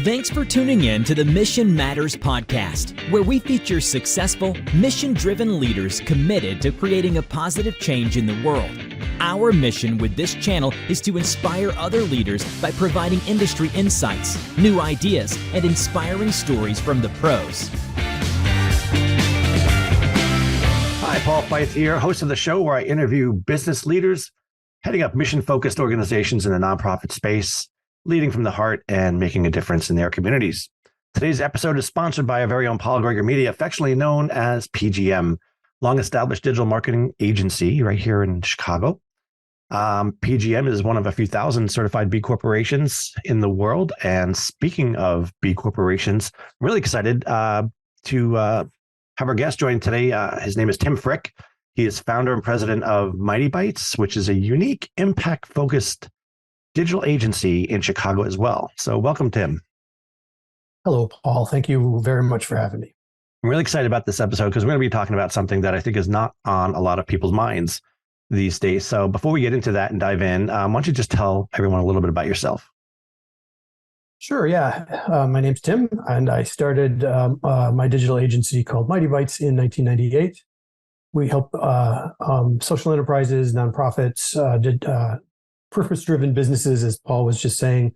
Thanks for tuning in to the Mission Matters podcast, where we feature successful, mission-driven leaders committed to creating a positive change in the world. Our mission with this channel is to inspire other leaders by providing industry insights, new ideas, and inspiring stories from the pros. Hi, Paul Fife here, host of the show where I interview business leaders heading up mission-focused organizations in the nonprofit space, leading from the heart and making a difference in their communities. Today's episode is sponsored by our very own Paul Gregory Media, affectionately known as PGM, long-established digital marketing agency right here in Chicago. PGM is one of a few thousand certified B corporations in the world. And speaking of B corporations, I'm really excited to have our guest join today. His name is Tim Frick. He is founder and president of Mightybytes, which is a unique impact-focused digital agency in Chicago as well. So welcome, Tim. Hello, Paul. Thank you very much for having me. I'm really excited about this episode because we're going to be talking about something that I think is not on a lot of people's minds these days. So before we get into that and dive in, why don't you just tell everyone a little bit about yourself? Sure, yeah. My name's Tim, and I started my digital agency called Mightybytes in 1998. We help social enterprises, nonprofits, purpose-driven businesses, as Paul was just saying,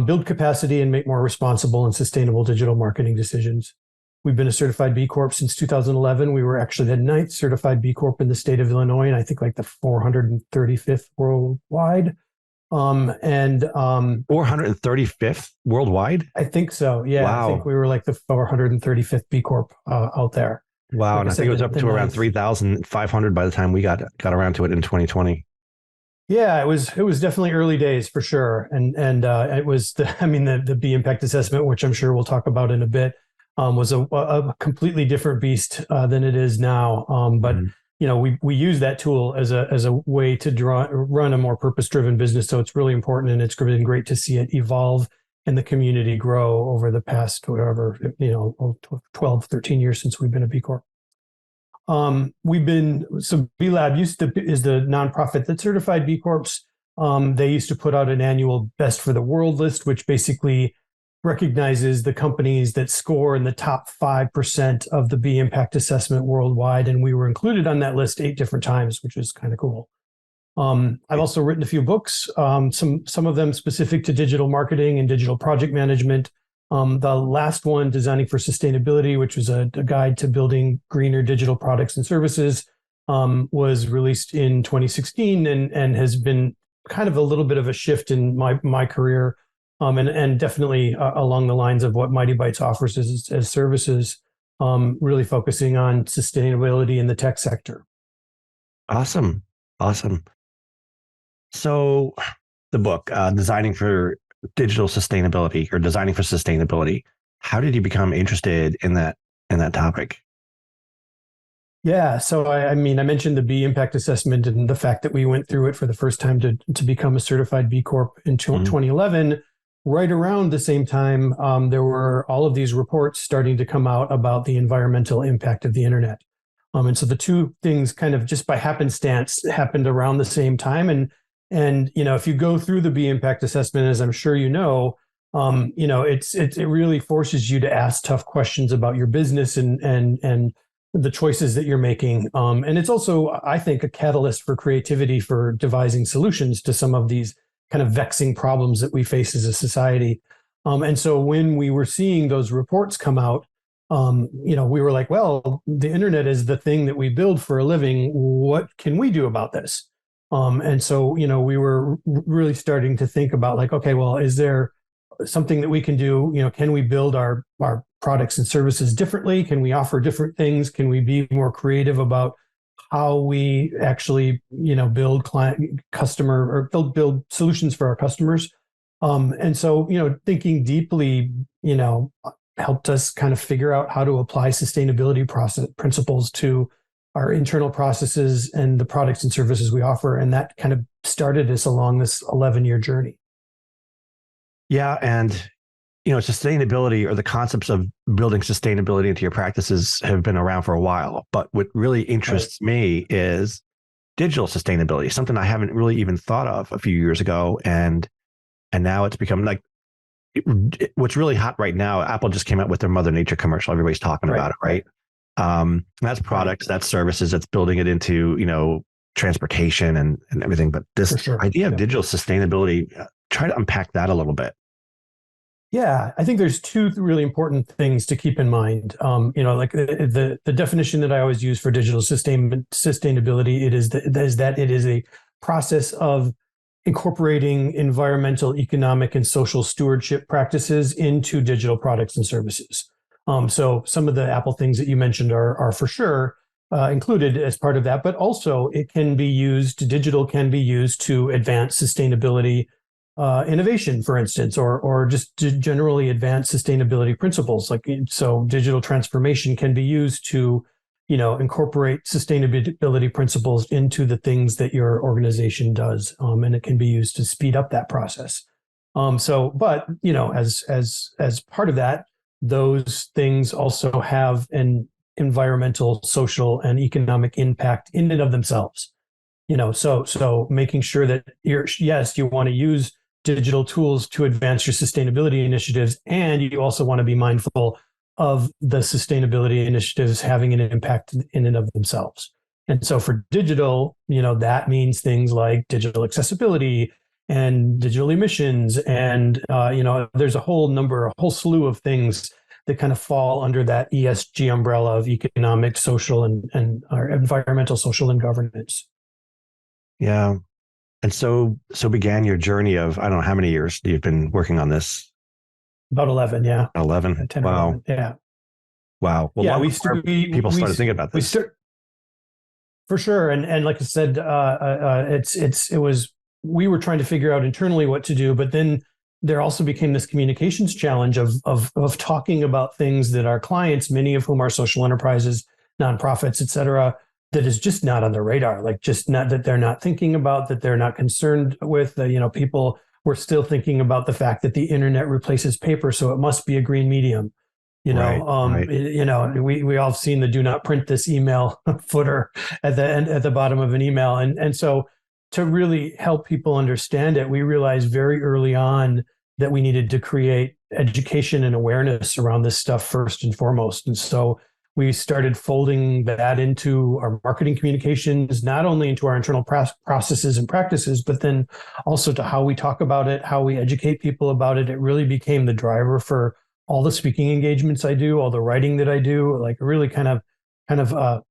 build capacity and make more responsible and sustainable digital marketing decisions. We've been a certified B Corp since 2011. We were actually the 9th certified B Corp in the state of Illinois, and I think like the 435th worldwide. 435th worldwide? I think so, yeah. Wow. I think we were like the 435th B Corp out there. Wow, like and I think it was up to around 3,500 by the time we got around to it in 2020. Yeah, it was definitely early days for sure, and it was the B impact assessment, which I'm sure we'll talk about in a bit, was a completely different beast than it is now. But you know, we use that tool as a way to run a more purpose driven business. So it's really important, and it's been great to see it evolve and the community grow over the past 12, 13 years since we've been a B Corp. B Lab is the nonprofit that certified B Corps. They used to put out an annual Best for the World list, which basically recognizes the companies that score in the top 5% of the B impact assessment worldwide. And we were included on that list 8 different times, which is kind of cool. I've also written a few books, some of them specific to digital marketing and digital project management. The last one, Designing for Sustainability, which was a guide to building greener digital products and services, was released in 2016 and has been kind of a little bit of a shift in my career, and definitely along the lines of what Mightybytes offers as services, really focusing on sustainability in the tech sector. Awesome. So the book, Designing for Digital Sustainability or Designing for Sustainability. How did you become interested in that topic? Yeah, so I mentioned the B impact assessment and the fact that we went through it for the first time to become a certified B Corp in 2011. Right around the same time, there were all of these reports starting to come out about the environmental impact of the internet. And so the two things kind of just by happenstance happened around the same time. And you know, if you go through the B impact assessment, as I'm sure you know, it really forces you to ask tough questions about your business and the choices that you're making. And it's also, I think, a catalyst for creativity for devising solutions to some of these kind of vexing problems that we face as a society. And so when we were seeing those reports come out, we were like, well, the internet is the thing that we build for a living. What can we do about this? And so, you know, we were really starting to think about like, okay, well, is there something that we can do? You know, can we build our products and services differently? Can we offer different things? Can we be more creative about how we actually, you know, build build solutions for our customers? And so, you know, thinking deeply, you know, helped us kind of figure out how to apply sustainability principles to our internal processes and the products and services we offer. And that kind of started us along this 11-year journey. Yeah. And, you know, sustainability or the concepts of building sustainability into your practices have been around for a while. But what really interests me is digital sustainability, something I haven't really even thought of a few years ago. And now it's become like what's really hot right now, Apple just came out with their Mother Nature commercial. Everybody's talking about it, right? That's products, that's services, that's building it into, transportation and everything. But this idea of digital sustainability, try to unpack that a little bit. Yeah, I think there's two really important things to keep in mind. Like the definition that I always use for digital sustainability, it is that it is a process of incorporating environmental, economic, and social stewardship practices into digital products and services. So some of the Apple things that you mentioned are for sure included as part of that, but also digital can be used to advance sustainability innovation, for instance, or just to generally advance sustainability principles. So digital transformation can be used to, incorporate sustainability principles into the things that your organization does, and it can be used to speed up that process. But as part of that, those things also have an environmental, social, and economic impact in and of themselves. So making sure that you want to use digital tools to advance your sustainability initiatives, and you also want to be mindful of the sustainability initiatives having an impact in and of themselves. And so for digital, that means things like digital accessibility and digital emissions, and there's a whole slew of things that kind of fall under that ESG umbrella of economic, social, and or environmental, social, and governance. Yeah. And so began your journey of, I don't know how many years you've been working on this. About 11, yeah. 11. 10 wow. 11, yeah. Wow. Well, yeah, people started thinking about this. For sure. And like I said, we were trying to figure out internally what to do, but then there also became this communications challenge of talking about things that our clients, many of whom are social enterprises, nonprofits, et cetera, that is just not on the radar, just not that they're not thinking about, that they're not concerned with. People were still thinking about the fact that the internet replaces paper, so it must be a green medium. Right. We all have seen the "do not print this email" footer at the bottom of an email, and so to really help people understand it, we realized very early on that we needed to create education and awareness around this stuff first and foremost, and so we started folding that into our marketing communications, not only into our internal processes and practices, but then also to how we talk about it, how we educate people about it. It really became the driver for all the speaking engagements I do, all the writing that I do, really kind of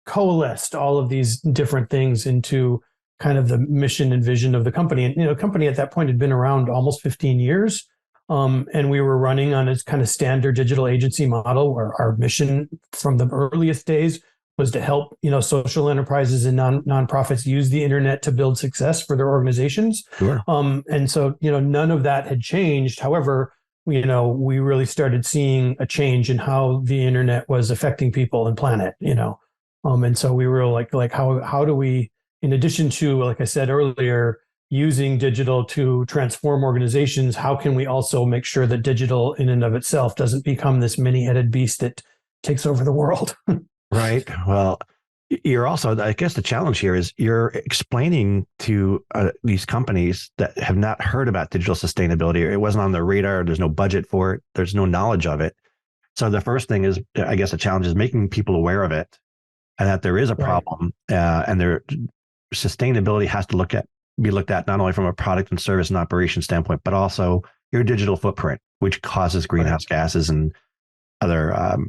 coalesced all of these different things into kind of the mission and vision of the company. And, the company at that point had been around almost 15 years. And we were running on a kind of standard digital agency model where our mission from the earliest days was to help, social enterprises and nonprofits use the internet to build success for their organizations. Sure. And so, none of that had changed. However, we really started seeing a change in how the internet was affecting people and planet, and so we were like how do we, in addition to, like I said earlier, using digital to transform organizations, how can we also make sure that digital in and of itself doesn't become this many-headed beast that takes over the world? Right. Well, you're also, I guess the challenge here is you're explaining to these companies that have not heard about digital sustainability, or it wasn't on their radar, there's no budget for it, there's no knowledge of it. So the first thing is, I guess the challenge is making people aware of it and that there is a problem, and their sustainability has to be looked at not only from a product and service and operation standpoint, but also your digital footprint, which causes greenhouse gases and other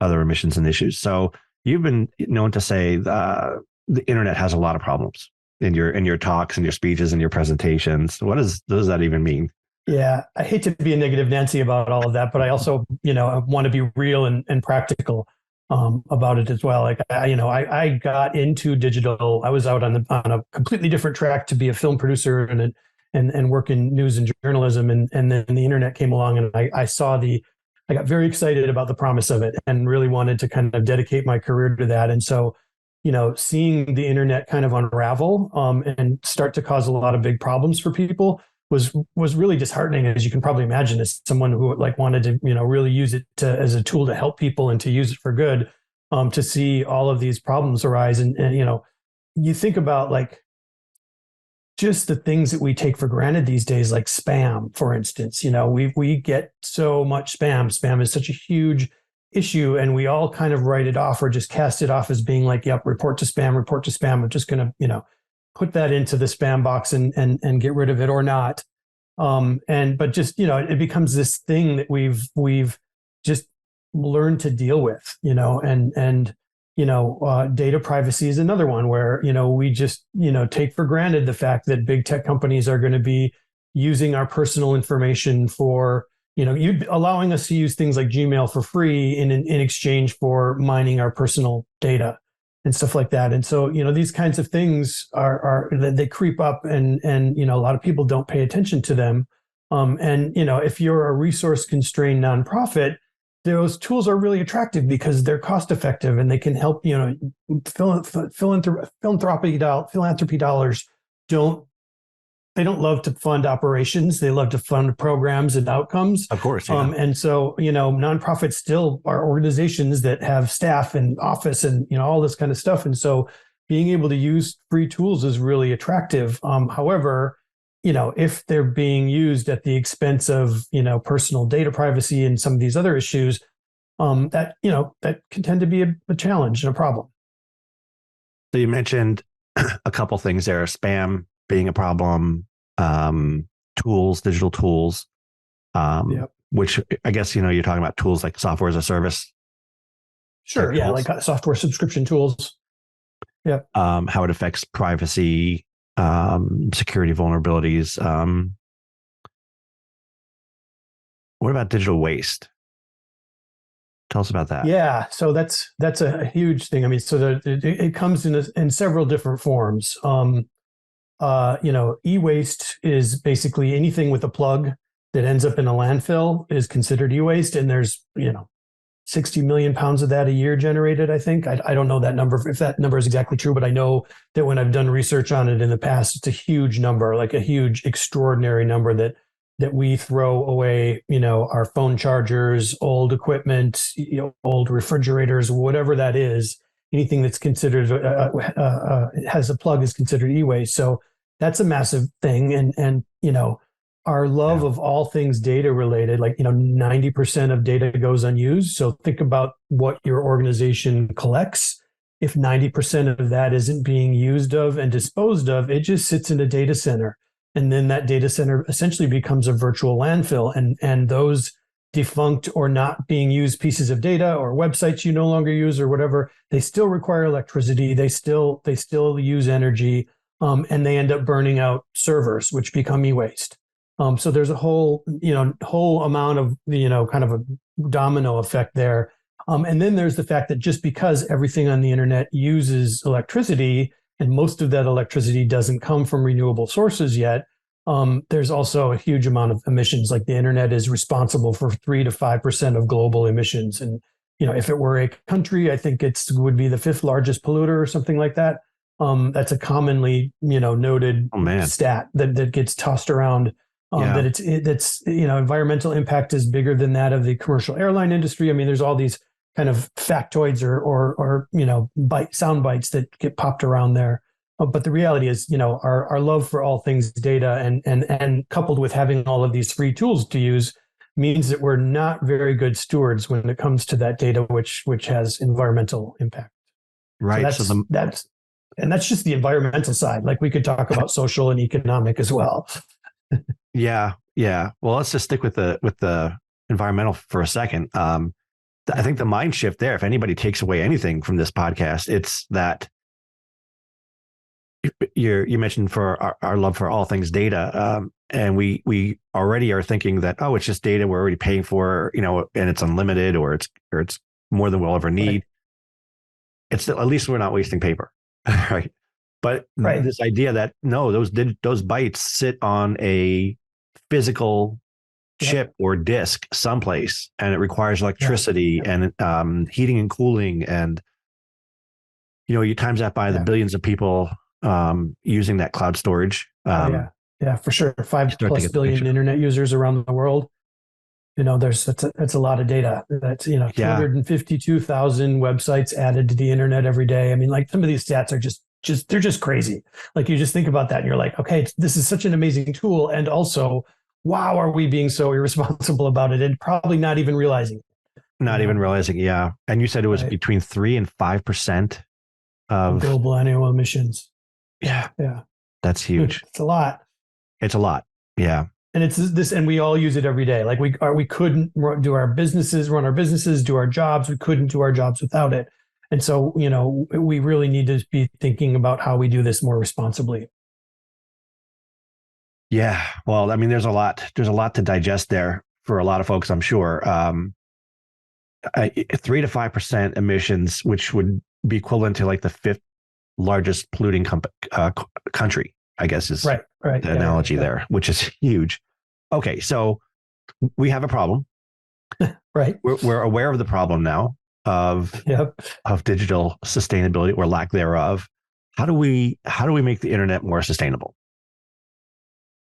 emissions and issues. So you've been known to say the internet has a lot of problems in your talks and your speeches and your presentations. Does that even mean? Yeah, I hate to be a negative Nancy about all of that, but I also, want to be real and practical about it as well. I got into digital. I was out on a completely different track to be a film producer and work in news and journalism, and then the internet came along, and I got very excited about the promise of it and really wanted to kind of dedicate my career to that. And so, seeing the internet kind of unravel and start to cause a lot of big problems for people was really disheartening, as you can probably imagine, as someone who wanted to, really use it as a tool to help people and to use it for good, to see all of these problems arise. And you think about just the things that we take for granted these days, like spam, for instance. We get so much spam. Spam is such a huge issue, and we all kind of write it off or just cast it off as being like, yep, report to spam, report to spam. I'm just going to, put that into the spam box and get rid of it or not. But just, it becomes this thing that we've just learned to deal with, data privacy is another one where, we just, take for granted the fact that big tech companies are going to be using our personal information for, you allowing us to use things like Gmail for free in exchange for mining our personal data and stuff like that. And so, these kinds of things they creep up and a lot of people don't pay attention to them. If you're a resource constrained nonprofit, those tools are really attractive because they're cost effective and they can help, philanthropy dollars they don't love to fund operations. They love to fund programs and outcomes. Of course. Yeah. And so, nonprofits still are organizations that have staff and office and, all this kind of stuff. And so being able to use free tools is really attractive. However, if they're being used at the expense of, personal data privacy and some of these other issues, that can tend to be a challenge and a problem. So you mentioned a couple things there, spam being a problem, digital tools, which I guess, you're talking about tools like software as a service. Sure. Yeah. Tools. Like software subscription tools. Yeah. How it affects privacy, security vulnerabilities. What about digital waste? Tell us about that. Yeah. So that's a huge thing. I mean, so it comes in several different forms. E-waste is basically anything with a plug that ends up in a landfill is considered e-waste. And there's, 60 million pounds of that a year generated, I think. I don't know that number, if that number is exactly true, but I know that when I've done research on it in the past, it's a huge number, like a huge, extraordinary number that we throw away, our phone chargers, old equipment, old refrigerators, whatever that is, anything that's considered, has a plug is considered e-waste. So that's a massive thing. And our love of all things data related, 90% of data goes unused. So think about what your organization collects. If 90% of that isn't being used of and disposed of, it just sits in a data center. And then that data center essentially becomes a virtual landfill. And those defunct or not being used pieces of data or websites you no longer use or whatever, they still require electricity. They still use energy. And they end up burning out servers, which become e-waste. So there's a whole amount of, kind of a domino effect there. And then there's the fact that just because everything on the internet uses electricity and most of that electricity doesn't come from renewable sources yet, there's also a huge amount of emissions. Like the internet is responsible for 3 to 5% of global emissions. And, if it were a country, I think would be the 5th largest polluter or something like that. That's a commonly, noted stat that gets tossed around. That's environmental impact is bigger than that of the commercial airline industry. I mean, there's all these kind of factoids or sound bites that get popped around there. But the reality is, our love for all things data and coupled with having all of these free tools to use means that we're not very good stewards when it comes to that data, which has environmental impact. Right. So that's just the environmental side. Like we could talk about social and economic as well. Yeah. Well, let's just stick with the environmental for a second. I think the mind shift there, if anybody takes away anything from this podcast, it's that you mentioned for our love for all things data, and we already are thinking that, oh, it's just data we're already paying for, and it's unlimited or it's more than we'll ever need. Right. It's at least we're not wasting paper, right? But this idea that no, those bytes sit on a physical chip or disk someplace, and it requires electricity and heating and cooling, and you times that by the billions of people using that cloud storage. Yeah, for sure. 5+ billion internet users around the world. That's a lot of data. That's 252,000 websites added to the internet every day. I mean, some of these stats are just they're just crazy. Like you just think about that and you're like, okay, this is such an amazing tool. And also, wow, are we being so irresponsible about it and probably not even realizing it? Not even realizing. Yeah. And you said it was between 3 and 5% of global annual emissions. Yeah. Yeah. That's huge. It's a lot. It's a lot. Yeah. And it's this, and we all use it every day. Like we couldn't do our businesses, run our businesses, do our jobs. We couldn't do our jobs without it. And so, we really need to be thinking about how we do this more responsibly. Yeah. Well, I mean, there's a lot to digest there for a lot of folks, I'm sure. 3 to 5% emissions, which would be equivalent to like the 5th largest polluting country, I guess is right. the analogy there, which is huge. Okay. So we have a problem. Right. We're aware of the problem now of digital sustainability or lack thereof. How do we make the internet more sustainable?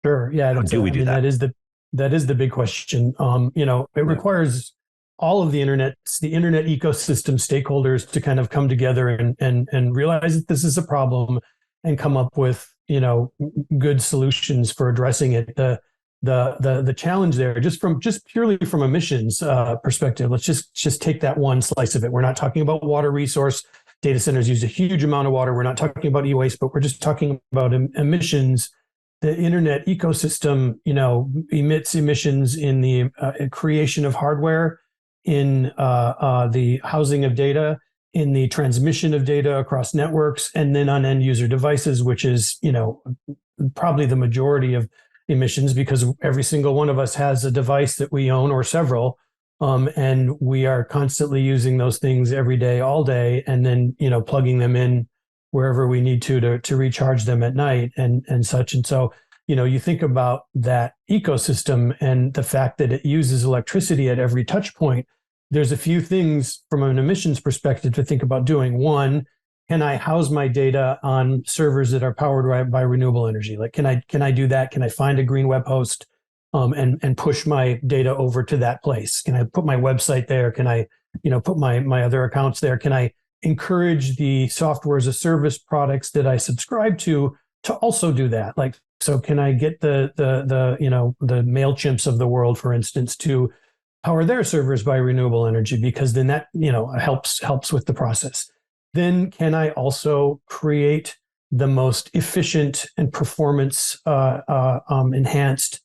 Sure. Yeah. How do we do that? That is the big question. It requires all of the internet ecosystem stakeholders to kind of come together and realize that this is a problem and come up with, good solutions for addressing it. The challenge there, just purely from emissions perspective, let's just take that one slice of it. We're not talking about water resource. Data centers use a huge amount of water. We're not talking about e-waste, but we're just talking about emissions. The internet ecosystem, emits emissions in the creation of hardware, in the housing of data, in the transmission of data across networks, and then on end user devices, which is, probably the majority of emissions, because every single one of us has a device that we own or several. And we are constantly using those things every day, all day, and then, plugging them in wherever we need to recharge them at night and such. And so, you think about that ecosystem and the fact that it uses electricity at every touch point. There's a few things from an emissions perspective to think about doing. One, can I house my data on servers that are powered by renewable energy? Like, can I do that? Can I find a green web host and push my data over to that place? Can I put my website there? Can I, put my other accounts there? Can I encourage the software as a service products that I subscribe to also do that? Like, so can I get the MailChimps of the world, for instance, to power their servers by renewable energy? Because then that, helps with the process. Then can I also create the most efficient and performance enhanced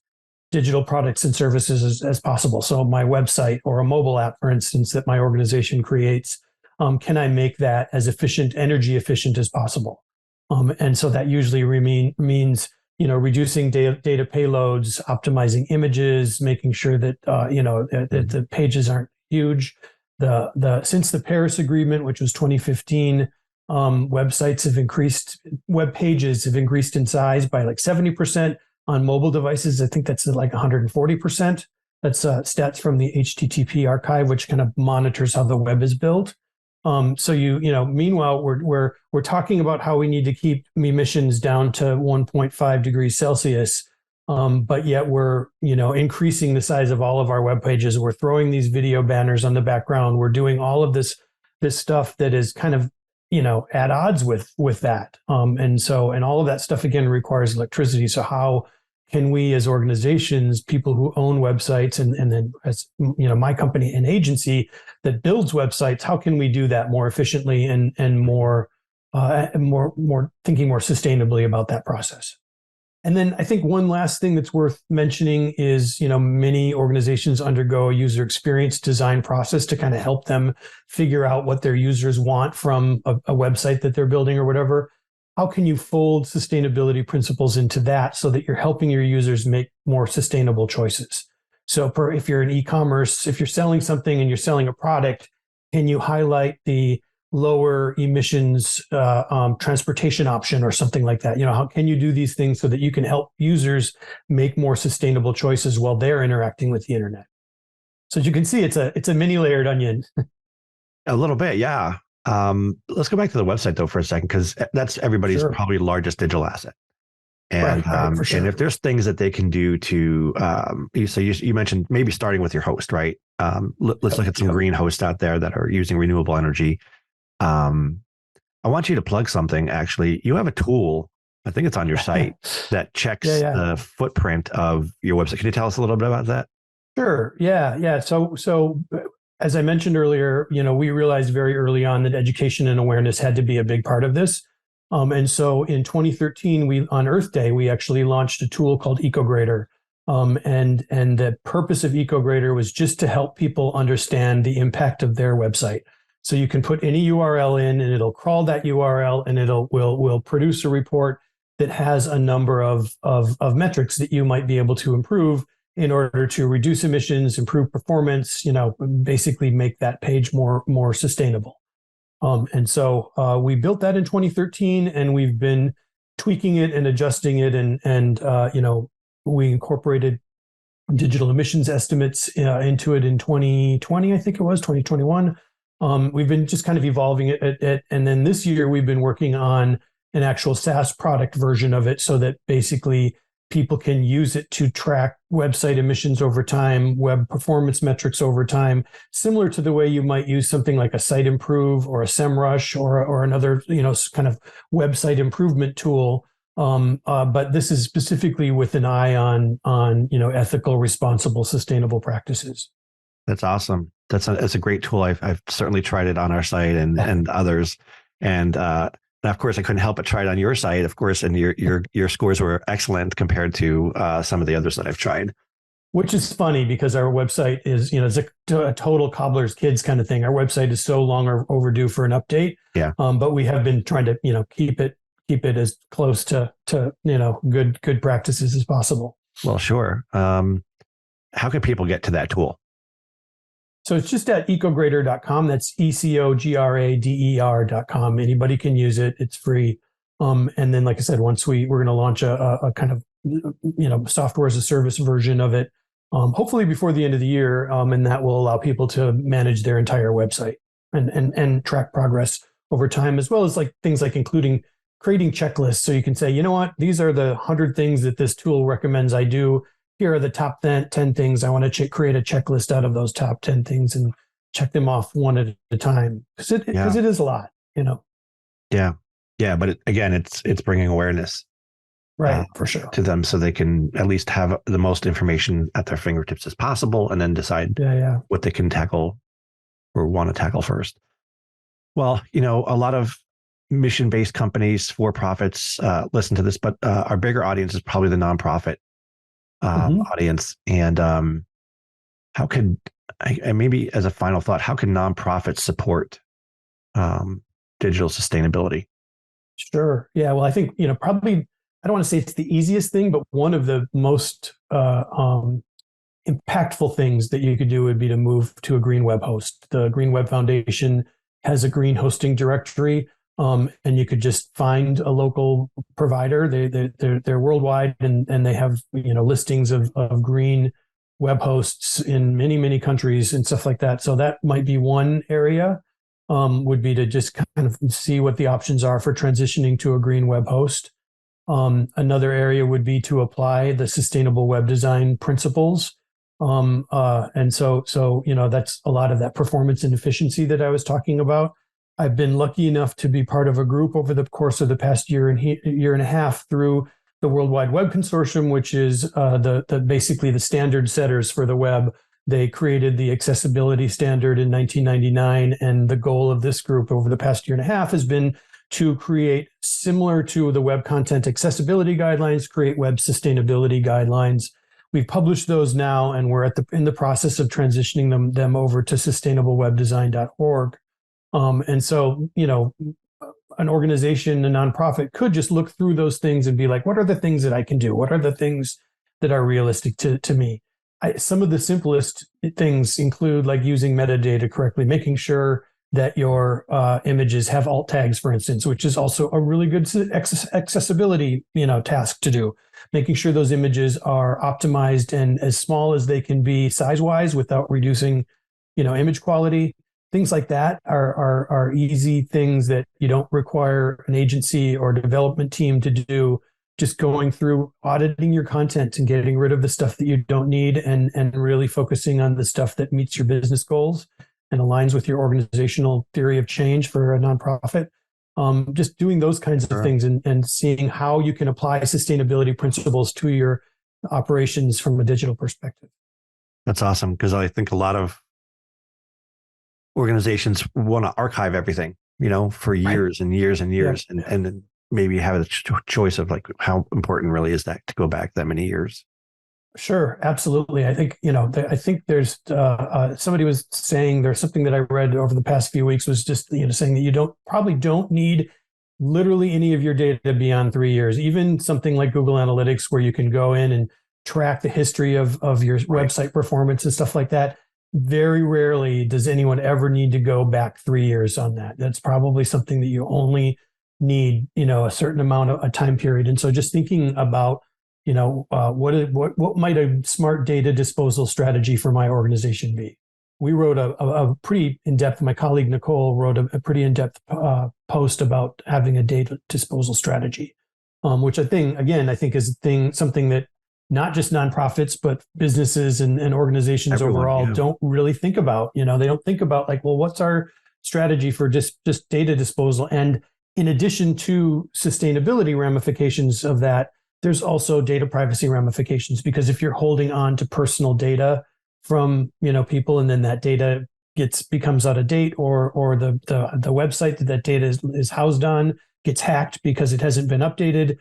digital products and services as possible? So my website or a mobile app, for instance, that my organization creates, can I make that as energy efficient as possible? And so that usually means, reducing data payloads, optimizing images, making sure that, that the pages aren't huge. Since the Paris Agreement, which was 2015, web pages have increased in size by like 70%. On mobile devices, I think that's like 140%. That's stats from the HTTP archive, which kind of monitors how the web is built. So meanwhile, we're talking about how we need to keep emissions down to 1.5 degrees Celsius. But yet we're, increasing the size of all of our web pages. We're throwing these video banners on the background. We're doing all of this stuff that is kind of, at odds with that. And all of that stuff, again, requires electricity. So how can we as organizations, people who own websites, and then as, my company, an agency that builds websites, how can we do that more efficiently and more thinking more sustainably about that process? And then I think one last thing that's worth mentioning is, many organizations undergo a user experience design process to kind of help them figure out what their users want from a website that they're building or whatever. How can you fold sustainability principles into that so that you're helping your users make more sustainable choices? So if you're in e-commerce, if you're selling something and you're selling a product, can you highlight the lower emissions transportation option or something like that? How can you do these things so that you can help users make more sustainable choices while they're interacting with the internet? So as you can see, it's a mini layered onion. A little bit, yeah. Let's go back to the website though for a second, because that's everybody's probably largest digital asset. And right, for sure. And if there's things that they can do to, so you mentioned maybe starting with your host, right? Let's look at some green hosts out there that are using renewable energy. I want you to plug something. Actually, you have a tool. I think it's on your site that checks the footprint of your website. Can you tell us a little bit about that? Sure. Yeah. So as I mentioned earlier, we realized very early on that education and awareness had to be a big part of this. And so in 2013, on Earth Day, we actually launched a tool called EcoGrader. And the purpose of EcoGrader was just to help people understand the impact of their website. So you can put any URL in, and it'll crawl that URL, and will produce a report that has a number of metrics that you might be able to improve in order to reduce emissions, improve performance, basically make that page more sustainable. And so we built that in 2013, and we've been tweaking it and adjusting it, and we incorporated digital emissions estimates into it in 2020, I think it was 2021. We've been just kind of evolving it, and then this year we've been working on an actual SaaS product version of it, so that basically people can use it to track website emissions over time, web performance metrics over time, similar to the way you might use something like a Site Improve or a SEMrush or another, kind of website improvement tool. But this is specifically with an eye on ethical, responsible, sustainable practices. That's awesome. That's a great tool. I've certainly tried it on our site and others. And of course, I couldn't help but try it on your site, of course, and your scores were excellent compared to some of the others that I've tried. Which is funny because our website is, it's a total cobbler's kids kind of thing. Our website is so long overdue for an update. Yeah. But we have been trying to, keep it as close to good practices as possible. Well, sure. How can people get to that tool? So it's just at ecograder.com. That's ECOGRADER.com. Anybody can use it. It's free. And then, like I said, once we're going to launch a kind of, software as a service version of it, hopefully before the end of the year. And that will allow people to manage their entire website and track progress over time, as well as things like including creating checklists. So you can say, you know what, these are the 100 things that this tool recommends I do. Here are the top 10 things. I want to create a checklist out of those top 10 things and check them off one at a time. Because it is a lot, Yeah. Yeah. But it's bringing awareness. Right. For sure. To them, so they can at least have the most information at their fingertips as possible, and then decide what they can tackle or want to tackle first. Well, a lot of mission-based companies, for-profits, listen to this, but our bigger audience is probably the nonprofit audience. And how could, maybe as a final thought, how can nonprofits support digital sustainability? Sure. Yeah. Well, I think, probably, I don't want to say it's the easiest thing, but one of the most impactful things that you could do would be to move to a green web host. The Green Web Foundation has a green hosting directory. And you could just find a local provider. They're worldwide, and they have listings of green web hosts in many, many countries and stuff like that. So that might be one area. Would be to just kind of see what the options are for transitioning to a green web host. Another area would be to apply the sustainable web design principles. And so that's a lot of that performance and efficiency that I was talking about. I've been lucky enough to be part of a group over the course of the past year and a half through the World Wide Web Consortium, which is basically the standard setters for the web. They created the accessibility standard in 1999, and the goal of this group over the past year and a half has been to create, similar to the Web Content Accessibility Guidelines, create web sustainability guidelines. We've published those now, and we're in the process of transitioning them over to sustainablewebdesign.org. And so, an organization, a nonprofit could just look through those things and be like, what are the things that I can do? What are the things that are realistic to me? Some of the simplest things include using metadata correctly, making sure that your images have alt tags, for instance, which is also a really good accessibility, task to do. Making sure those images are optimized and as small as they can be size-wise without reducing, image quality. Things like that are easy things that you don't require an agency or development team to do. Just going through auditing your content and getting rid of the stuff that you don't need, and really focusing on the stuff that meets your business goals and aligns with your organizational theory of change for a nonprofit. just doing those kinds of things and seeing how you can apply sustainability principles to your operations from a digital perspective. That's awesome, because I think a lot of organizations want to archive everything, for years and years and years, and then maybe have a choice of like, how important really is that to go back that many years? Sure, absolutely. I think, I think there's somebody was saying, there's something that I read over the past few weeks was just, saying that you probably don't need literally any of your data beyond 3 years. Even something like Google Analytics, where you can go in and track the history of your website performance and stuff like that. Very rarely does anyone ever need to go back 3 years on that. That's probably something that you only need, a certain amount of a time period. And so just thinking about, what might a smart data disposal strategy for my organization be? We wrote a pretty in-depth, my colleague Nicole wrote a pretty in-depth post about having a data disposal strategy, which I think is something that not just nonprofits, but businesses and organizations overall don't really think about. They don't think about like, well, what's our strategy for just data disposal? And in addition to sustainability ramifications of that, there's also data privacy ramifications, because if you're holding on to personal data from, people, and then that data becomes out of date, or the website that data is housed on gets hacked because it hasn't been updated,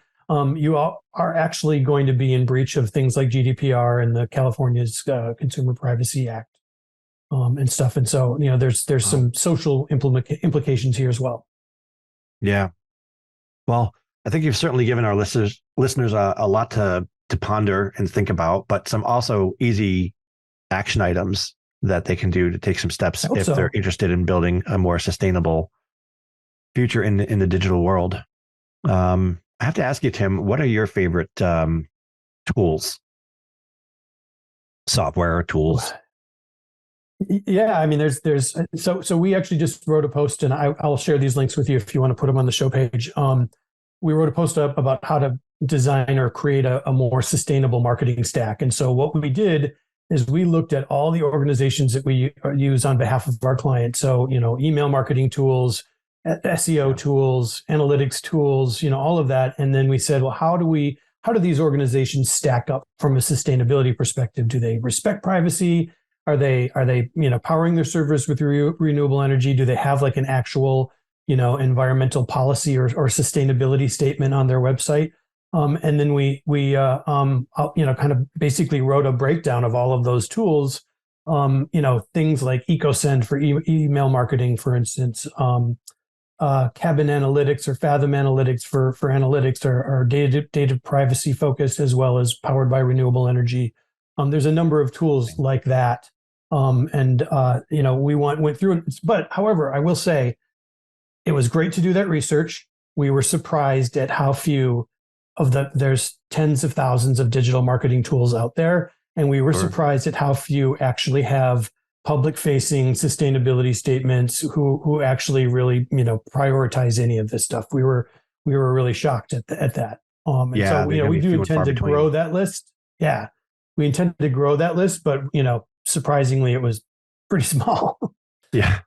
you are actually going to be in breach of things like GDPR and the California's Consumer Privacy Act and stuff. And so, there's some social implications here as well. Yeah. Well, I think you've certainly given our listeners a lot to ponder and think about, but some also easy action items that they can do to take some steps if they're interested in building a more sustainable future in the digital world. I have to ask you, Tim, what are your favorite software tools? Yeah, I mean, there's so we actually just wrote a post, and I'll share these links with you if you want to put them on the show page. We wrote a post up about how to design or create a more sustainable marketing stack. And so what we did is we looked at all the organizations that we use on behalf of our clients. So, email marketing tools, SEO tools, analytics tools, all of that. And then we said, well, how do these organizations stack up from a sustainability perspective? Do they respect privacy? Are they powering their servers with renewable energy? Do they have like an actual environmental policy or sustainability statement on their website? And then we kind of basically wrote a breakdown of all of those tools. Things like EcoSend for email marketing, for instance, Cabin Analytics or Fathom Analytics for analytics are data privacy focused, as well as powered by renewable energy. There's a number of tools like that. We went through it. But however, I will say, it was great to do that research. We were surprised at how few there's tens of thousands of digital marketing tools out there. And we were surprised at how few actually have public-facing sustainability statements who actually really, prioritize any of this stuff. We were really shocked at that. We do intend to grow that list. Yeah, we intend to grow that list, but surprisingly, it was pretty small. Yeah.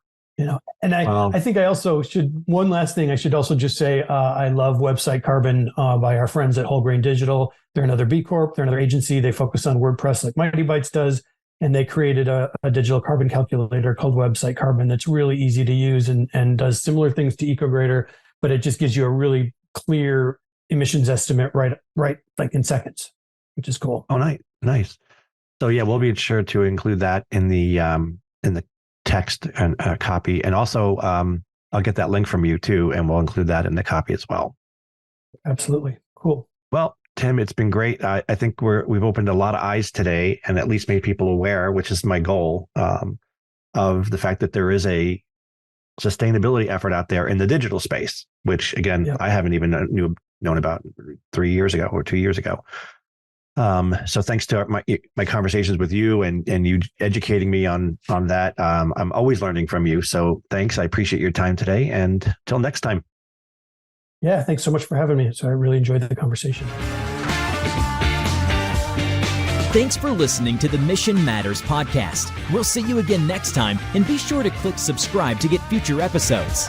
And I think I also should, one last thing, I should also just say, I love Website Carbon by our friends at Whole Grain Digital. They're another B Corp. They're another agency. They focus on WordPress like Mightybytes does. And they created a digital carbon calculator called Website Carbon that's really easy to use and does similar things to EcoGrader, but it just gives you a really clear emissions estimate right like in seconds, which is cool. Oh, nice. So yeah, we'll be sure to include that in the text and copy, and also I'll get that link from you too, and we'll include that in the copy as well. Absolutely. Cool. Well, Tim, it's been great. I think we've opened a lot of eyes today, and at least made people aware, which is my goal, of the fact that there is a sustainability effort out there in the digital space, which again, I haven't even known about 3 years ago or 2 years ago. So thanks to my conversations with you and you educating me on that. I'm always learning from you. So thanks. I appreciate your time today, and till next time. Yeah. Thanks so much for having me. So I really enjoyed the conversation. Thanks for listening to the Mission Matters podcast. We'll see you again next time, and be sure to click subscribe to get future episodes.